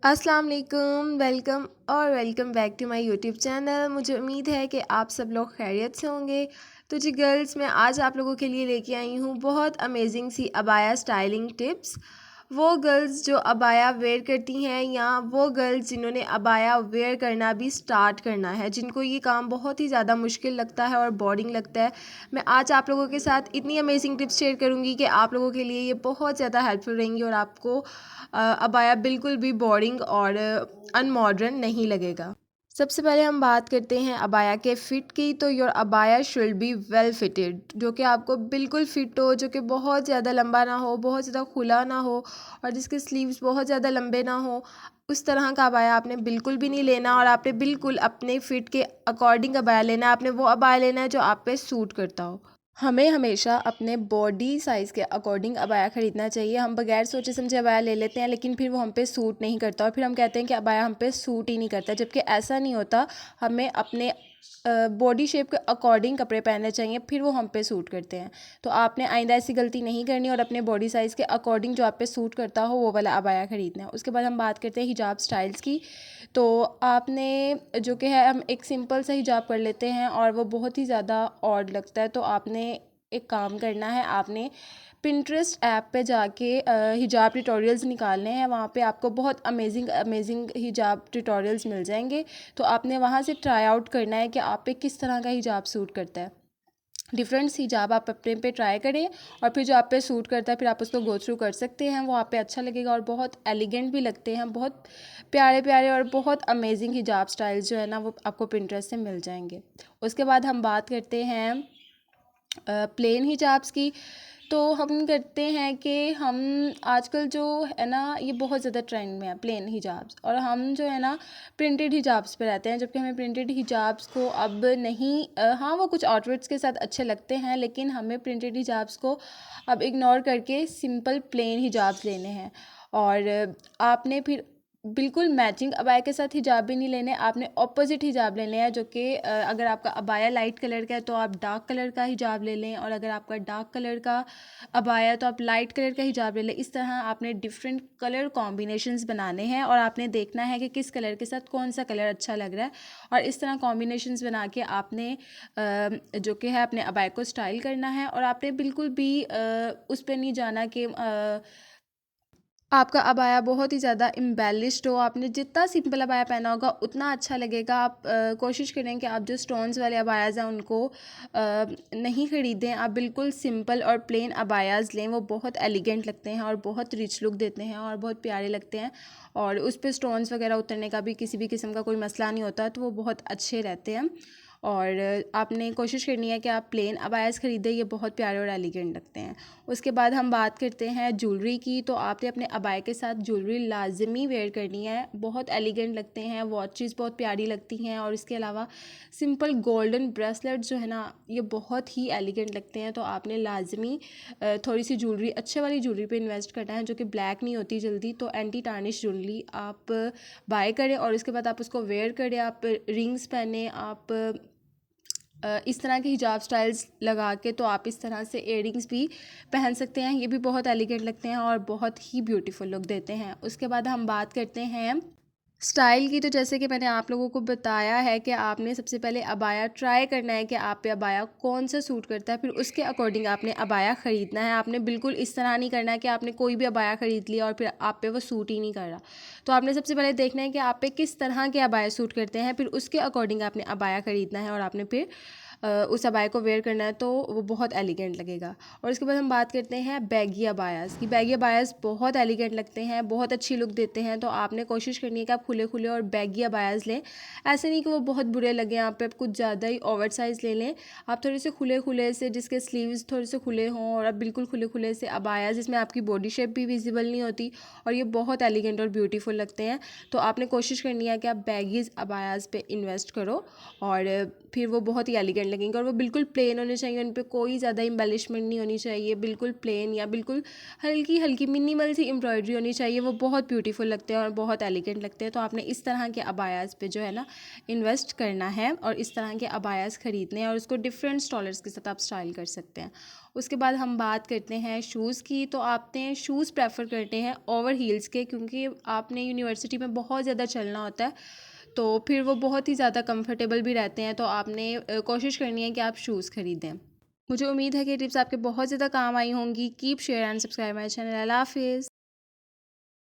अस्सलाम वालेकुम, welcome back to my YouTube channel. मुझे उम्मीद है कि आप सब लोग खैरियत से होंगे। तो जी गर्ल्स, मैं आज आप लोगों के लिए लेके आई हूँ बहुत अमेजिंग सी अबाया स्टाइलिंग टिप्स। वो गर्ल्स जो अबाया वेयर करती हैं या वो गर्ल्स जिन्होंने अबाया वेयर करना भी स्टार्ट करना है, जिनको ये काम बहुत ही ज़्यादा मुश्किल लगता है और बोरिंग लगता है, मैं आज आप लोगों के साथ इतनी अमेजिंग टिप्स शेयर करूँगी कि आप लोगों के लिए ये बहुत ज़्यादा हेल्पफुल रहेंगी और आपको अबाया बिल्कुल भी बोरिंग और अनमॉडर्न नहीं लगेगा। सबसे पहले हम बात करते हैं अबाया के फ़िट की। तो your abaya should be well fitted, जो कि आपको बिल्कुल फ़िट हो, जो कि बहुत ज़्यादा लंबा ना हो, बहुत ज़्यादा खुला ना हो और जिसके स्लीव्स बहुत ज़्यादा लंबे ना हो। उस तरह का अबाया आपने बिल्कुल भी नहीं लेना और आपने बिल्कुल अपने फ़िट के अकॉर्डिंग अबाया लेना है। आपने वो अबाया लेना है जो आप पे सूट करता हो। हमें हमेशा अपने बॉडी साइज़ के अकॉर्डिंग अबाया ख़रीदना चाहिए। हम बगैर सोचे समझे अबाया ले लेते हैं, लेकिन फिर वो हम पे सूट नहीं करता और फिर हम कहते हैं कि अबाया हम पे सूट ही नहीं करता, जबकि ऐसा नहीं होता। हमें अपने बॉडी शेप के अकॉर्डिंग कपड़े पहनने चाहिए, फिर वो हम पे सूट करते हैं। तो आपने आइंदा ऐसी गलती नहीं करनी और अपने बॉडी साइज़ के अकॉर्डिंग जो आप पे सूट करता हो वो वाला अबाया ख़रीदना है। उसके बाद हम बात करते हैं हिजाब स्टाइल्स की। तो आपने जो कि है, हम एक सिंपल सा हिजाब कर लेते हैं और वो बहुत ही ज़्यादा ऑड लगता है। तो आपने एक काम करना है, आपने पिंटरेस्ट ऐप पे जाके हिजाब ट्यूटोरियल्स निकालने हैं। वहाँ पे आपको बहुत अमेजिंग अमेजिंग हिजाब ट्यूटोरियल्स मिल जाएंगे। तो आपने वहाँ से ट्राई आउट करना है कि आप पे किस तरह का हिजाब सूट करता है। डिफरेंट हिजाब आप अपने पे ट्राई करें और फिर जो आप पे सूट करता है फिर आप उसको गो थ्रू कर सकते हैं। वो आप पे अच्छा लगेगा और बहुत एलिगेंट भी लगते हैं। बहुत प्यारे प्यारे और बहुत अमेजिंग हिजाब स्टाइल्स जो है ना, वो आपको पिंटरेस्ट से मिल जाएंगे। उसके बाद हम बात करते हैं प्लेन हिजाब्स की। तो हम करते हैं कि हम आजकल जो है ना, ये बहुत ज़्यादा ट्रेंड में है प्लेन हिजाब्स, और हम जो है ना प्रिंटेड हिजाब्स पे रहते हैं, जबकि हमें प्रिंटेड हिजाब्स को अब नहीं हाँ, वो कुछ आउटफिट्स के साथ अच्छे लगते हैं, लेकिन हमें प्रिंटेड हिजाब्स को अब इग्नोर करके सिंपल प्लेन हिजाब्स लेने हैं। और आपने फिर बिल्कुल मैचिंग अबाया के साथ हिजाब भी नहीं लेने, आपने ऑपोजिट हिजाब लेने हैं। जो कि अगर आपका अबाया लाइट कलर का है तो आप डार्क कलर का हिजाब ले लें, और अगर आपका डार्क कलर का अबाया है तो आप लाइट कलर का हिजाब ले लें। इस तरह आपने डिफरेंट कलर कॉम्बिनेशंस बनाने हैं और आपने देखना है कि किस कलर के साथ कौन सा कलर अच्छा लग रहा है, और इस तरह कॉम्बिनेशंस बना के आपने जो कि है अपने अबाया को स्टाइल करना है। और आपने बिल्कुल भी उस पर नहीं जाना कि आपका अबाया बहुत ही ज़्यादा एम्बेलिश्ड हो। आपने जितना सिंपल अबाया पहना होगा उतना अच्छा लगेगा। आप कोशिश करें कि आप जो स्टोन्स वाले अबायाज़ हैं उनको नहीं ख़रीदें। आप बिल्कुल सिंपल और प्लेन अबायाज़ लें, वो बहुत एलिगेंट लगते हैं और बहुत रिच लुक देते हैं और बहुत प्यारे लगते हैं, और उस पर स्टोन्स वगैरह उतरने का भी किसी भी किस्म का कोई मसला नहीं होता, तो वो बहुत अच्छे रहते हैं। और आपने कोशिश करनी है कि आप प्लेन अबायाज़ ख़रीदें, ये बहुत प्यारे और एलिगेंट लगते हैं। उसके बाद हम बात करते हैं ज्वेलरी की। तो आपने अपने अबाया के साथ ज्वेलरी लाजमी वेयर करनी है, बहुत एलिगेंट लगते हैं, वॉचेस बहुत प्यारी लगती हैं, और इसके अलावा सिंपल गोल्डन ब्रेसलेट जो है ना, ये बहुत ही एलिगेंट लगते हैं। तो आपने लाजमी थोड़ी सी ज्वेलरी, अच्छे वाली ज्वेलरी पे इन्वेस्ट करना है, जो कि ब्लैक नहीं होती जल्दी। तो एंटी टार्निश ज्वेलरी आप बाय करें और इसके बाद आप उसको वेयर करें। आप रिंग्स पहने, आप इस तरह के हिजाब स्टाइल्स लगा के, तो आप इस तरह से इयररिंग्स भी पहन सकते हैं, ये भी बहुत एलिगेंट लगते हैं और बहुत ही ब्यूटीफुल लुक देते हैं। उसके बाद हम बात करते हैं स्टाइल की। तो जैसे कि मैंने आप लोगों को बताया है कि आपने सबसे पहले अबाया ट्राई करना है कि आप पे अबाया कौन सा सूट करता है, फिर उसके अकॉर्डिंग आपने अबाया ख़रीदना है। आपने बिल्कुल इस तरह नहीं करना है कि आपने कोई भी अबाया ख़रीद लिया और फिर आप पे वो सूट ही नहीं कर रहा। तो आपने सबसे पहले देखना है कि आप पे किस तरह के अबाया सूट करते हैं, फिर उसके अकॉर्डिंग आपने अबाया ख़रीदना है और आपने फिर उस अबाया को वेयर करना है, तो वो बहुत एलिगेंट लगेगा। और उसके बाद हम बात करते हैं बैगी अबायाज़ की। बैगी अबायाज़ बहुत एलिगेंट लगते हैं, बहुत अच्छी लुक देते हैं। तो आपने कोशिश करनी है कि आप खुले खुले और बैगी अबायाज़ लें। ऐसे नहीं कि वो बहुत बुरे लगें आप पे, आप कुछ ज़्यादा ही ओवर साइज़ ले लें। आप थोड़े से खुले खुले से, जिसके स्लीव्स थोड़े से खुले हों, और आप बिल्कुल खुले खुले से अबायाज़ जिसमें आपकी बॉडी शेप भी विजिबल नहीं होती, और ये बहुत एलिगेंट और ब्यूटीफुल लगते हैं। तो आपने कोशिश करनी है कि आप बैगीज़ अबायाज़ पे इन्वेस्ट करो और फिर वो बहुत ही एलिगेंट फाइन लगेंगे। और वो बिल्कुल प्लेन होने चाहिए, उन पर कोई ज़्यादा एम्बेलिशमेंट नहीं होनी चाहिए, बिल्कुल प्लेन या बिल्कुल हल्की हल्की मिनिमल सी एम्ब्रॉयडरी होनी चाहिए। वो बहुत ब्यूटीफुल लगते हैं और बहुत एलिगेंट लगते हैं। तो आपने इस तरह के अबायाज़ पे जो है ना इन्वेस्ट करना है और इस तरह के अबायाज़ ख़रीदने हैं और उसको डिफरेंट स्टॉलर्स के साथ आप स्टाइल कर सकते हैं। उसके बाद हम बात करते हैं शूज़ की। तो आपने शूज़ प्रेफर करते हैं ओवर हील्स के, क्योंकि आपने यूनिवर्सिटी में बहुत ज़्यादा चलना होता है, तो फिर वो बहुत ही ज़्यादा कंफर्टेबल भी रहते हैं। तो आपने कोशिश करनी है कि आप शूज़ ख़रीदें। मुझे उम्मीद है कि टिप्स आपके बहुत ज़्यादा काम आई होंगी। Keep share and subscribe my channel. अल्लाह हाफिज़।